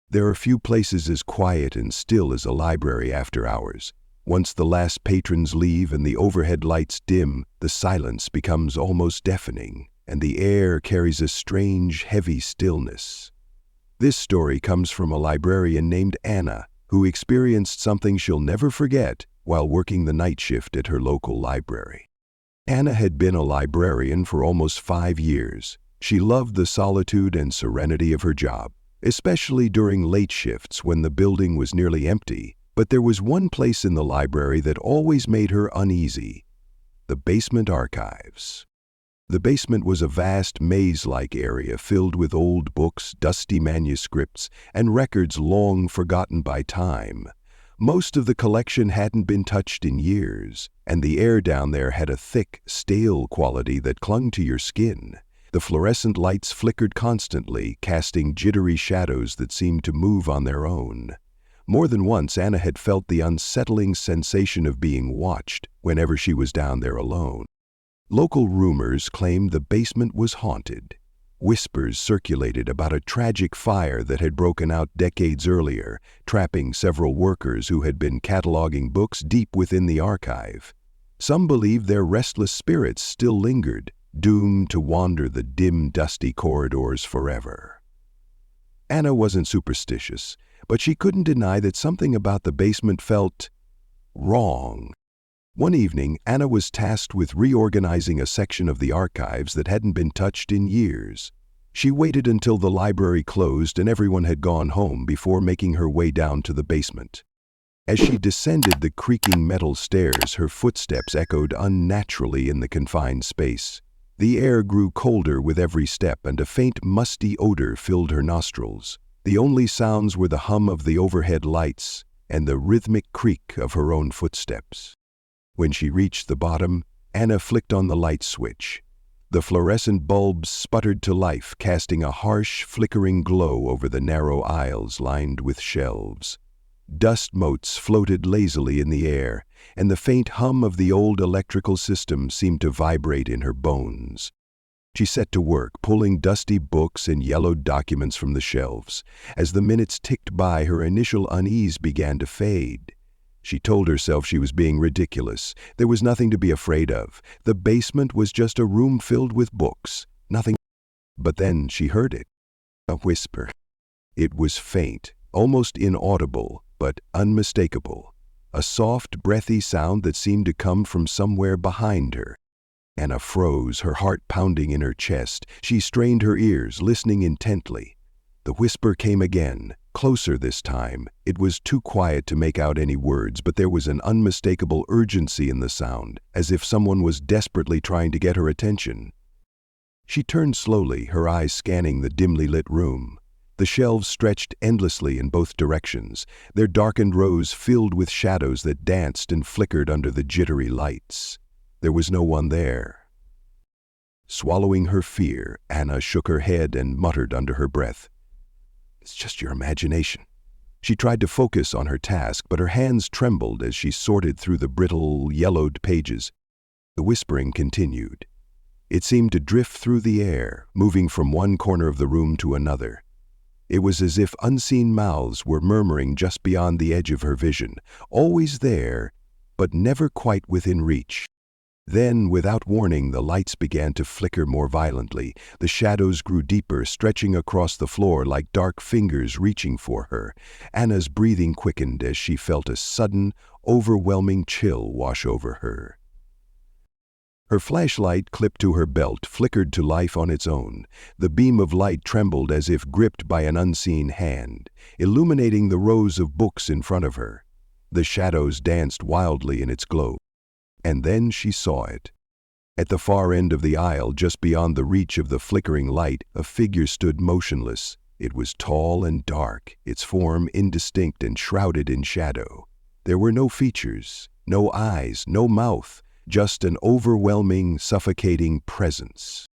There are few places as quiet and still as a library after hours. Once the last patrons leave and the overhead lights dim, the silence becomes almost deafening, and the air carries a strange, heavy stillness. This story comes from a librarian named Anna, who experienced something she'll never forget while working the night shift at her local library. Anna had been a librarian for almost 5 years. She loved the solitude and serenity of her job, especially during late shifts when the building was nearly empty. But there was one place in the library that always made her uneasy: the basement archives. The basement was a vast maze-like area filled with old books, dusty manuscripts, and records long forgotten by time. Most of the collection hadn't been touched in years, and the air down there had a thick, stale quality that clung to your skin. The fluorescent lights flickered constantly, casting jittery shadows that seemed to move on their own. More than once, Anna had felt the unsettling sensation of being watched whenever she was down there alone. Local rumors claimed the basement was haunted. Whispers circulated about a tragic fire that had broken out decades earlier, trapping several workers who had been cataloging books deep within the archive. Some believed their restless spirits still lingered, doomed to wander the dim, dusty corridors forever. Anna wasn't superstitious, but she couldn't deny that something about the basement felt wrong. One evening, Anna was tasked with reorganizing a section of the archives that hadn't been touched in years. She waited until the library closed and everyone had gone home before making her way down to the basement. As she descended the creaking metal stairs, her footsteps echoed unnaturally in the confined space. The air grew colder with every step, and a faint, musty odor filled her nostrils. The only sounds were the hum of the overhead lights and the rhythmic creak of her own footsteps. When she reached the bottom, Anna flicked on the light switch. The fluorescent bulbs sputtered to life, casting a harsh, flickering glow over the narrow aisles lined with shelves. Dust motes floated lazily in the air, and the faint hum of the old electrical system seemed to vibrate in her bones. She set to work, pulling dusty books and yellowed documents from the shelves. As the minutes ticked by, her initial unease began to fade. She told herself she was being ridiculous. There was nothing to be afraid of. The basement was just a room filled with books. Nothing. But then she heard it. A whisper. It was faint, almost inaudible, but unmistakable. A soft, breathy sound that seemed to come from somewhere behind her. Anna froze, her heart pounding in her chest. She strained her ears, listening intently. The whisper came again, closer this time. It was too quiet to make out any words, but there was an unmistakable urgency in the sound, as if someone was desperately trying to get her attention. She turned slowly, her eyes scanning the dimly lit room. The shelves stretched endlessly in both directions, their darkened rows filled with shadows that danced and flickered under the jittery lights. There was no one there. Swallowing her fear, Anna shook her head and muttered under her breath, "It's just your imagination." She tried to focus on her task, but her hands trembled as she sorted through the brittle, yellowed pages. The whispering continued. It seemed to drift through the air, moving from one corner of the room to another. It was as if unseen mouths were murmuring just beyond the edge of her vision, always there, but never quite within reach. Then, without warning, the lights began to flicker more violently. The shadows grew deeper, stretching across the floor like dark fingers reaching for her. Anna's breathing quickened as she felt a sudden, overwhelming chill wash over her. Her flashlight, clipped to her belt, flickered to life on its own. The beam of light trembled as if gripped by an unseen hand, illuminating the rows of books in front of her. The shadows danced wildly in its glow. And then she saw it. At the far end of the aisle, just beyond the reach of the flickering light, a figure stood motionless. It was tall and dark, its form indistinct and shrouded in shadow. There were no features, no eyes, no mouth, just an overwhelming, suffocating presence.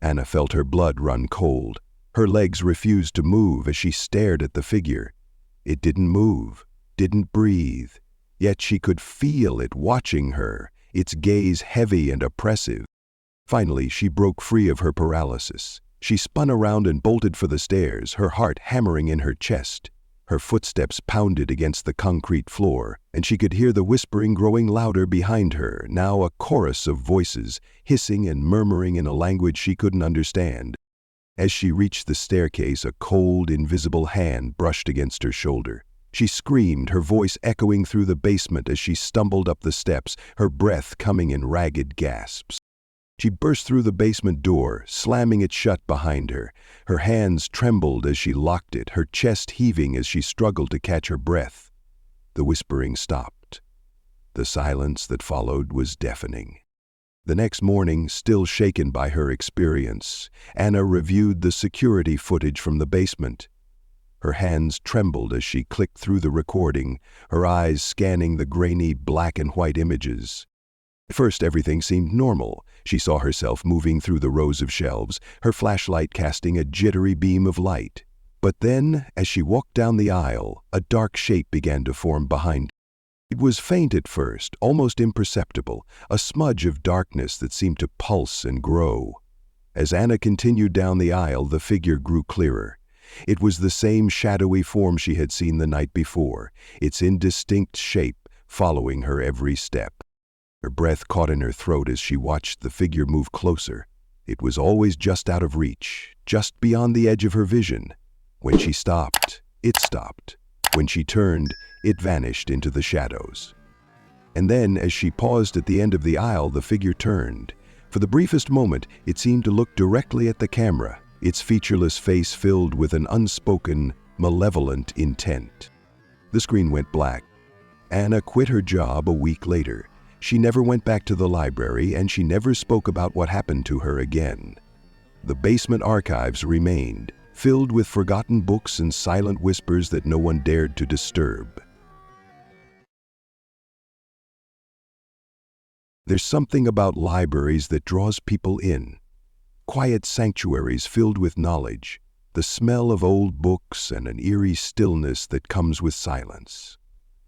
Anna felt her blood run cold. Her legs refused to move as she stared at the figure. It didn't move, didn't breathe. Yet she could feel it watching her, its gaze heavy and oppressive. Finally, she broke free of her paralysis. She spun around and bolted for the stairs, her heart hammering in her chest. Her footsteps pounded against the concrete floor, and she could hear the whispering growing louder behind her, now a chorus of voices, hissing and murmuring in a language she couldn't understand. As she reached the staircase, a cold, invisible hand brushed against her shoulder. She screamed, her voice echoing through the basement as she stumbled up the steps, her breath coming in ragged gasps. She burst through the basement door, slamming it shut behind her. Her hands trembled as she locked it, her chest heaving as she struggled to catch her breath. The whispering stopped. The silence that followed was deafening. The next morning, still shaken by her experience, Anna reviewed the security footage from the basement. Her hands trembled as she clicked through the recording, her eyes scanning the grainy black and white images. At first, everything seemed normal. She saw herself moving through the rows of shelves, her flashlight casting a jittery beam of light. But then, as she walked down the aisle, a dark shape began to form behind her. It was faint at first, almost imperceptible, a smudge of darkness that seemed to pulse and grow. As Anna continued down the aisle, the figure grew clearer. It was the same shadowy form she had seen the night before, its indistinct shape following her every step. Her breath caught in her throat as she watched the figure move closer. It was always just out of reach, just beyond the edge of her vision. When she stopped, it stopped. When she turned, it vanished into the shadows. And then, as she paused at the end of the aisle, the figure turned. For the briefest moment, it seemed to look directly at the camera, its featureless face filled with an unspoken, malevolent intent. The screen went black. Anna quit her job a week later. She never went back to the library, and she never spoke about what happened to her again. The basement archives remained, filled with forgotten books and silent whispers that no one dared to disturb. There's something about libraries that draws people in. Quiet sanctuaries filled with knowledge, the smell of old books and an eerie stillness that comes with silence.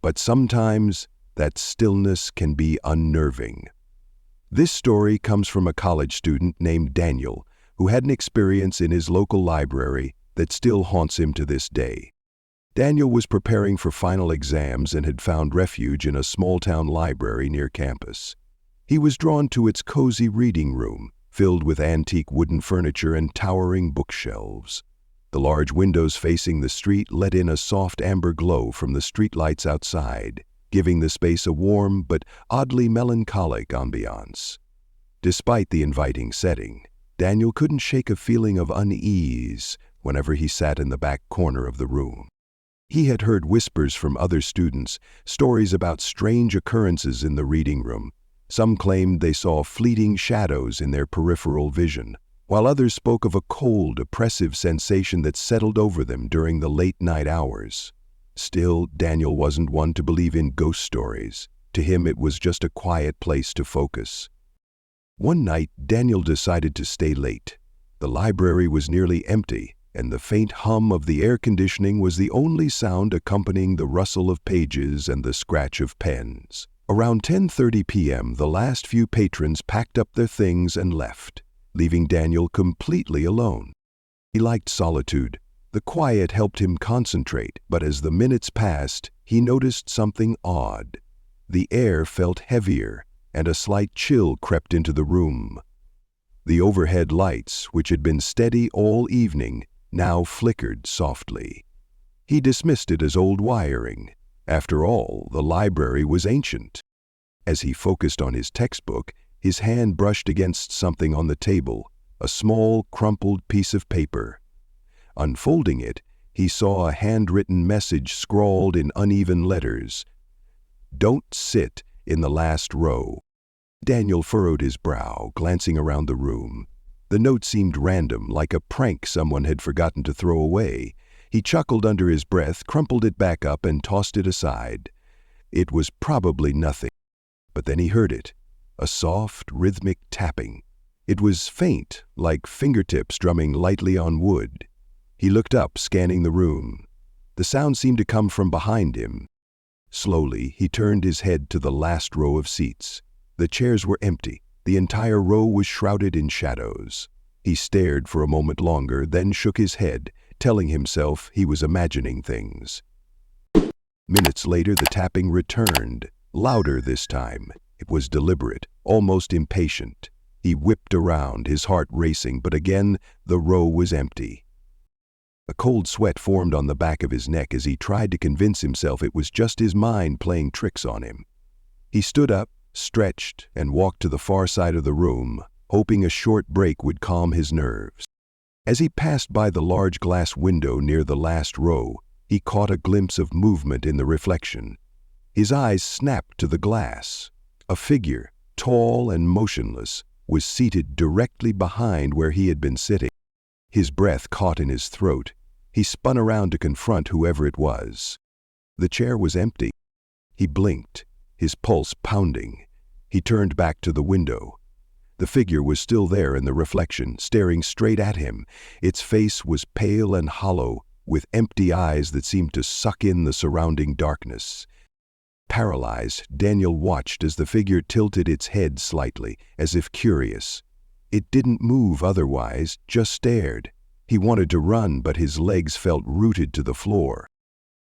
But sometimes, that stillness can be unnerving. This story comes from a college student named Daniel, who had an experience in his local library that still haunts him to this day. Daniel was preparing for final exams and had found refuge in a small-town library near campus. He was drawn to its cozy reading room, filled with antique wooden furniture and towering bookshelves. The large windows facing the street let in a soft amber glow from the streetlights outside, giving the space a warm but oddly melancholic ambiance. Despite the inviting setting, Daniel couldn't shake a feeling of unease whenever he sat in the back corner of the room. He had heard whispers from other students, stories about strange occurrences in the reading room. Some claimed they saw fleeting shadows in their peripheral vision, while others spoke of a cold, oppressive sensation that settled over them during the late-night hours. Still, Daniel wasn't one to believe in ghost stories. To him, it was just a quiet place to focus. One night, Daniel decided to stay late. The library was nearly empty, and the faint hum of the air conditioning was the only sound accompanying the rustle of pages and the scratch of pens. Around 10:30 p.m., the last few patrons packed up their things and left, leaving Daniel completely alone. He liked solitude. The quiet helped him concentrate, but as the minutes passed, he noticed something odd. The air felt heavier, and a slight chill crept into the room. The overhead lights, which had been steady all evening, now flickered softly. He dismissed it as old wiring. After all, the library was ancient. As he focused on his textbook, his hand brushed against something on the table, a small, crumpled piece of paper. Unfolding it, he saw a handwritten message scrawled in uneven letters. "Don't sit in the last row." Daniel furrowed his brow, glancing around the room. The note seemed random, like a prank someone had forgotten to throw away. He chuckled under his breath, crumpled it back up, and tossed it aside. It was probably nothing. But then he heard it, a soft, rhythmic tapping. It was faint, like fingertips drumming lightly on wood. He looked up, scanning the room. The sound seemed to come from behind him. Slowly, he turned his head to the last row of seats. The chairs were empty. The entire row was shrouded in shadows. He stared for a moment longer, then shook his head, telling himself he was imagining things. Minutes later, the tapping returned, louder this time. It was deliberate, almost impatient. He whipped around, his heart racing, but again the row was empty. A cold sweat formed on the back of his neck as he tried to convince himself it was just his mind playing tricks on him. He stood up, stretched, and walked to the far side of the room, hoping a short break would calm his nerves. As he passed by the large glass window near the last row, he caught a glimpse of movement in the reflection. His eyes snapped to the glass. A figure, tall and motionless, was seated directly behind where he had been sitting. His breath caught in his throat. He spun around to confront whoever it was. The chair was empty. He blinked, his pulse pounding. He turned back to the window. The figure was still there in the reflection, staring straight at him. Its face was pale and hollow, with empty eyes that seemed to suck in the surrounding darkness. Paralyzed, Daniel watched as the figure tilted its head slightly, as if curious. It didn't move otherwise, just stared. He wanted to run, but his legs felt rooted to the floor.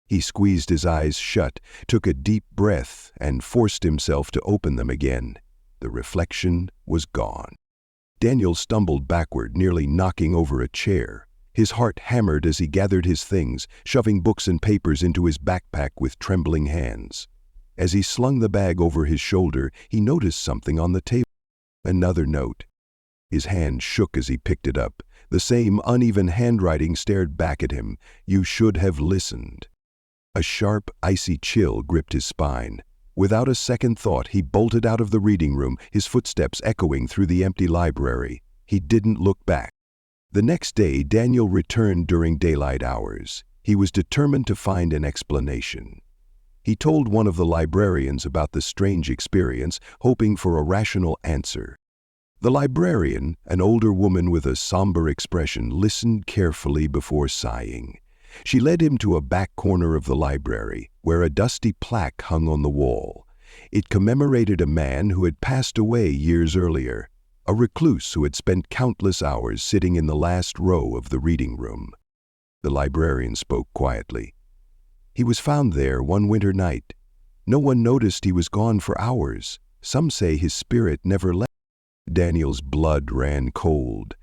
He squeezed his eyes shut, took a deep breath, and forced himself to open them again. The reflection was gone. Daniel stumbled backward, nearly knocking over a chair. His heart hammered as he gathered his things, shoving books and papers into his backpack with trembling hands. As he slung the bag over his shoulder, he noticed something on the table. Another note. His hand shook as he picked it up. The same uneven handwriting stared back at him. "You should have listened." A sharp, icy chill gripped his spine. Without a second thought, he bolted out of the reading room, his footsteps echoing through the empty library. He didn't look back. The next day, Daniel returned during daylight hours. He was determined to find an explanation. He told one of the librarians about the strange experience, hoping for a rational answer. The librarian, an older woman with a somber expression, listened carefully before sighing. She led him to a back corner of the library, where a dusty plaque hung on the wall. It commemorated a man who had passed away years earlier, a recluse who had spent countless hours sitting in the last row of the reading room. The librarian spoke quietly. "He was found there one winter night. No one noticed he was gone for hours. Some say his spirit never left." Daniel's blood ran cold.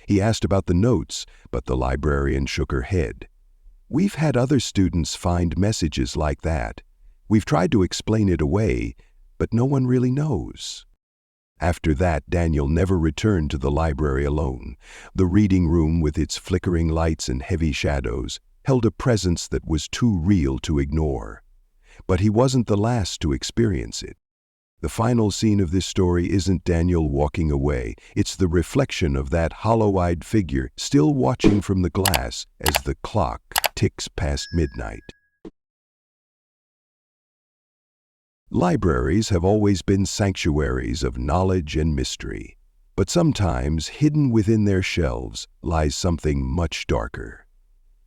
He asked about the notes, but the librarian shook her head. "We've had other students find messages like that. We've tried to explain it away, but no one really knows." After that, Daniel never returned to the library alone. The reading room, with its flickering lights and heavy shadows, held a presence that was too real to ignore. But he wasn't the last to experience it. The final scene of this story isn't Daniel walking away. It's the reflection of that hollow-eyed figure still watching from the glass as the clock ticks past midnight. Libraries have always been sanctuaries of knowledge and mystery, but sometimes hidden within their shelves lies something much darker.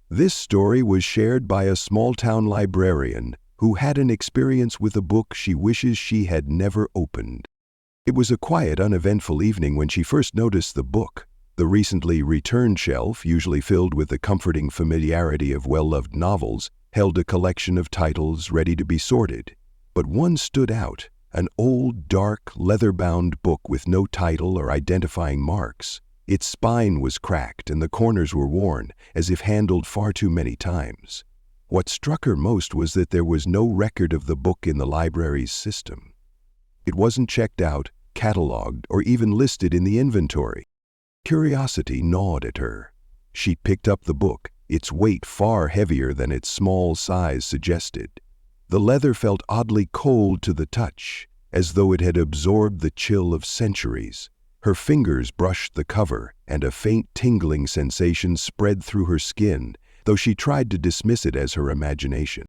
This story was shared by a small-town librarian who had an experience with a book she wishes she had never opened. It was a quiet, uneventful evening when she first noticed the book. The recently returned shelf, usually filled with the comforting familiarity of well-loved novels, held a collection of titles ready to be sorted. But one stood out, an old, dark, leather-bound book with no title or identifying marks. Its spine was cracked and the corners were worn, as if handled far too many times. What struck her most was that there was no record of the book in the library's system. It wasn't checked out, cataloged, or even listed in the inventory. Curiosity gnawed at her. She picked up the book, its weight far heavier than its small size suggested. The leather felt oddly cold to the touch, as though it had absorbed the chill of centuries. Her fingers brushed the cover, and a faint tingling sensation spread through her skin, though she tried to dismiss it as her imagination.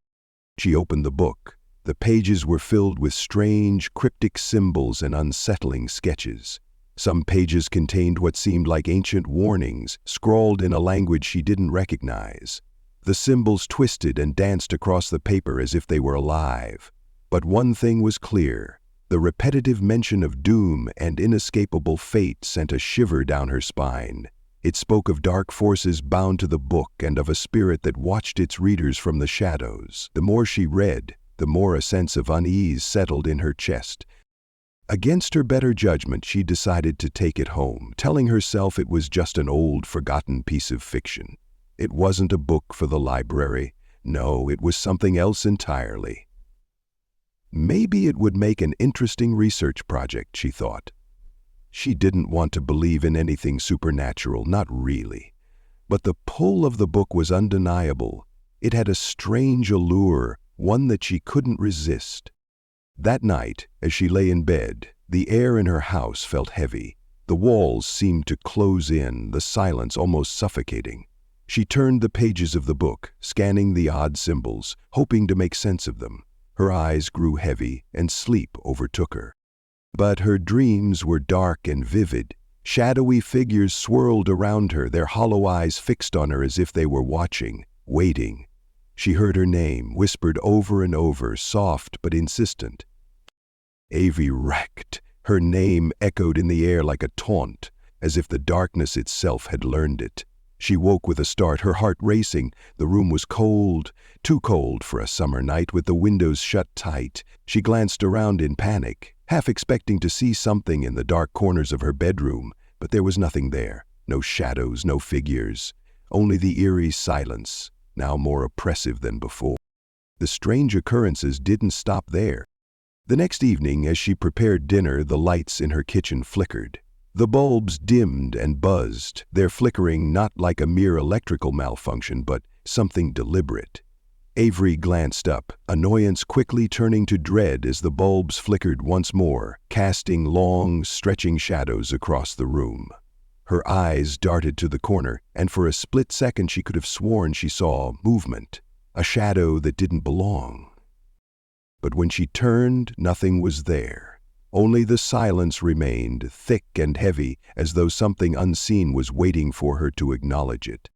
She opened the book. The pages were filled with strange, cryptic symbols and unsettling sketches. Some pages contained what seemed like ancient warnings, scrawled in a language she didn't recognize. The symbols twisted and danced across the paper as if they were alive. But one thing was clear. The repetitive mention of doom and inescapable fate sent a shiver down her spine. It spoke of dark forces bound to the book and of a spirit that watched its readers from the shadows. The more she read, the more a sense of unease settled in her chest. Against her better judgment, she decided to take it home, telling herself it was just an old, forgotten piece of fiction. It wasn't a book for the library. No, it was something else entirely. Maybe it would make an interesting research project, she thought. She didn't want to believe in anything supernatural, not really. But the pull of the book was undeniable. It had a strange allure, one that she couldn't resist. That night, as she lay in bed, the air in her house felt heavy. The walls seemed to close in, the silence almost suffocating. She turned the pages of the book, scanning the odd symbols, hoping to make sense of them. Her eyes grew heavy, and sleep overtook her. But her dreams were dark and vivid. Shadowy figures swirled around her, their hollow eyes fixed on her as if they were watching, waiting. She heard her name, whispered over and over, soft but insistent. Avery wrecked. Her name echoed in the air like a taunt, as if the darkness itself had learned it. She woke with a start, her heart racing. The room was cold, too cold for a summer night, with the windows shut tight. She glanced around in panic, half expecting to see something in the dark corners of her bedroom, but there was nothing there. No shadows, no figures, only the eerie silence, now more oppressive than before. The strange occurrences didn't stop there. The next evening, as she prepared dinner, the lights in her kitchen flickered. The bulbs dimmed and buzzed, their flickering not like a mere electrical malfunction, but something deliberate. Avery glanced up, annoyance quickly turning to dread as the bulbs flickered once more, casting long, stretching shadows across the room. Her eyes darted to the corner, and for a split second she could have sworn she saw movement, a shadow that didn't belong. But when she turned, nothing was there. Only the silence remained, thick and heavy, as though something unseen was waiting for her to acknowledge it.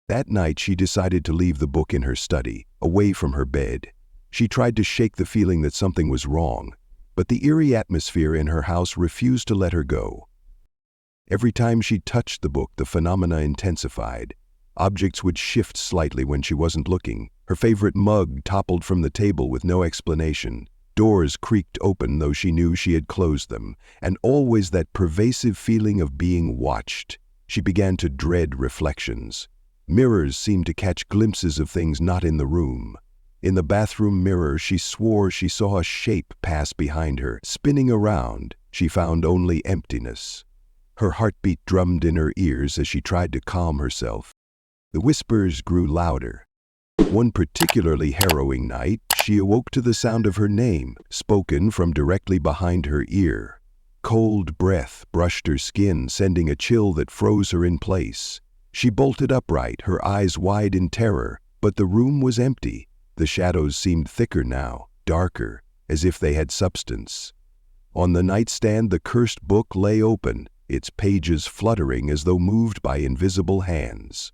That night she decided to leave the book in her study, away from her bed. She tried to shake the feeling that something was wrong, but the eerie atmosphere in her house refused to let her go. Every time she touched the book, the phenomena intensified. Objects would shift slightly when she wasn't looking. Her favorite mug toppled from the table with no explanation. Doors creaked open, though she knew she had closed them, and always that pervasive feeling of being watched. She began to dread reflections. Mirrors seemed to catch glimpses of things not in the room. In the bathroom mirror, she swore she saw a shape pass behind her. Spinning around, she found only emptiness. Her heartbeat drummed in her ears as she tried to calm herself. The whispers grew louder. One particularly harrowing night, she awoke to the sound of her name, spoken from directly behind her ear. Cold breath brushed her skin, sending a chill that froze her in place. She bolted upright, her eyes wide in terror, but the room was empty. The shadows seemed thicker now, darker, as if they had substance. On the nightstand, the cursed book lay open, its pages fluttering as though moved by invisible hands.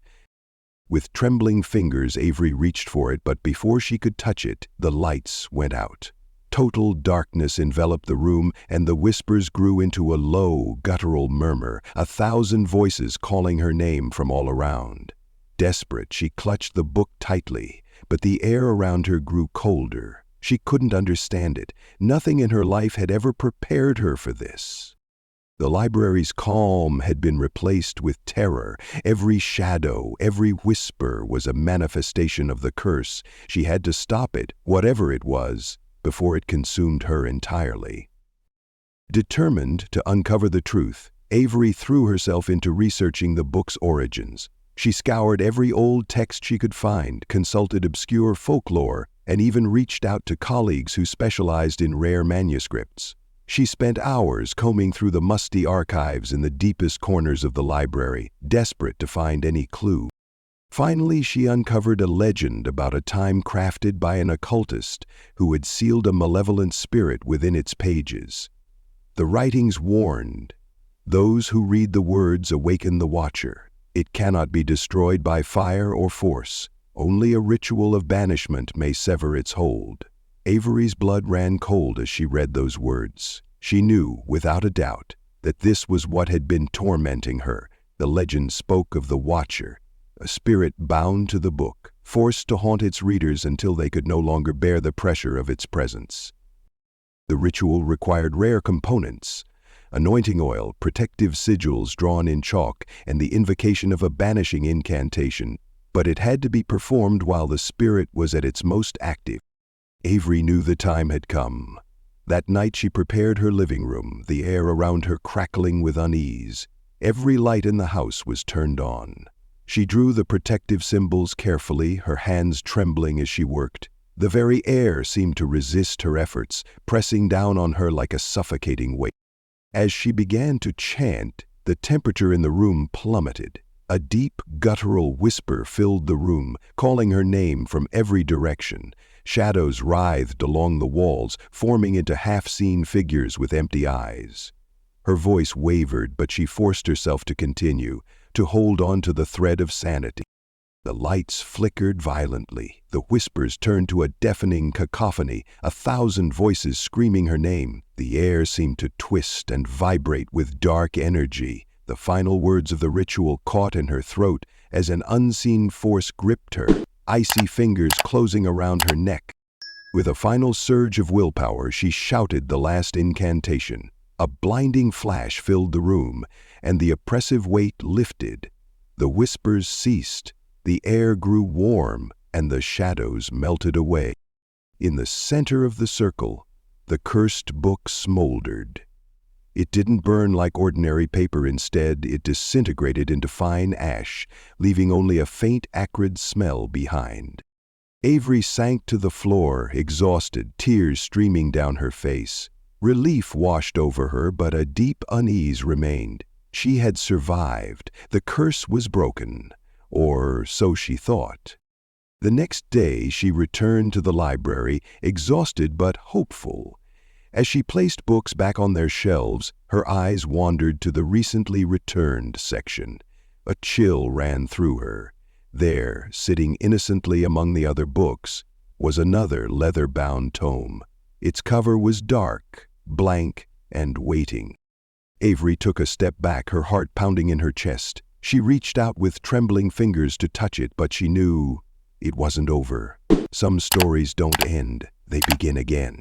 With trembling fingers, Avery reached for it, but before she could touch it, the lights went out. Total darkness enveloped the room, and the whispers grew into a low, guttural murmur, 1,000 voices calling her name from all around. Desperate, she clutched the book tightly, but the air around her grew colder. She couldn't understand it. Nothing in her life had ever prepared her for this. The library's calm had been replaced with terror. Every shadow, every whisper was a manifestation of the curse. She had to stop it, whatever it was, before it consumed her entirely. Determined to uncover the truth, Avery threw herself into researching the book's origins. She scoured every old text she could find, consulted obscure folklore, and even reached out to colleagues who specialized in rare manuscripts. She spent hours combing through the musty archives in the deepest corners of the library, desperate to find any clue. Finally, she uncovered a legend about a time crafted by an occultist who had sealed a malevolent spirit within its pages. The writings warned, "Those who read the words awaken the watcher. It cannot be destroyed by fire or force. Only a ritual of banishment may sever its hold." Avery's blood ran cold as she read those words. She knew, without a doubt, that this was what had been tormenting her. The legend spoke of the Watcher, a spirit bound to the book, forced to haunt its readers until they could no longer bear the pressure of its presence. The ritual required rare components: anointing oil, protective sigils drawn in chalk, and the invocation of a banishing incantation, but it had to be performed while the spirit was at its most active. Avery knew the time had come. That night she prepared her living room, the air around her crackling with unease. Every light in the house was turned on. She drew the protective symbols carefully, her hands trembling as she worked. The very air seemed to resist her efforts, pressing down on her like a suffocating weight. As she began to chant, the temperature in the room plummeted. A deep, guttural whisper filled the room, calling her name from every direction. Shadows writhed along the walls, forming into half-seen figures with empty eyes. Her voice wavered, but she forced herself to continue, to hold on to the thread of sanity. The lights flickered violently. The whispers turned to a deafening cacophony, 1,000 voices screaming her name. The air seemed to twist and vibrate with dark energy. The final words of the ritual caught in her throat as an unseen force gripped her, icy fingers closing around her neck. With a final surge of willpower, she shouted the last incantation. A blinding flash filled the room, and the oppressive weight lifted. The whispers ceased. The air grew warm, and the shadows melted away. In the center of the circle, the cursed book smoldered. It didn't burn like ordinary paper. Instead, it disintegrated into fine ash, leaving only a faint, acrid smell behind. Avery sank to the floor, exhausted, tears streaming down her face. Relief washed over her, but a deep unease remained. She had survived. The curse was broken. Or so she thought. The next day she returned to the library, exhausted but hopeful. As she placed books back on their shelves, her eyes wandered to the recently returned section. A chill ran through her. There, sitting innocently among the other books, was another leather-bound tome. Its cover was dark, blank, and waiting. Avery took a step back, her heart pounding in her chest. She reached out with trembling fingers to touch it, but she knew it wasn't over. Some stories don't end, they begin again.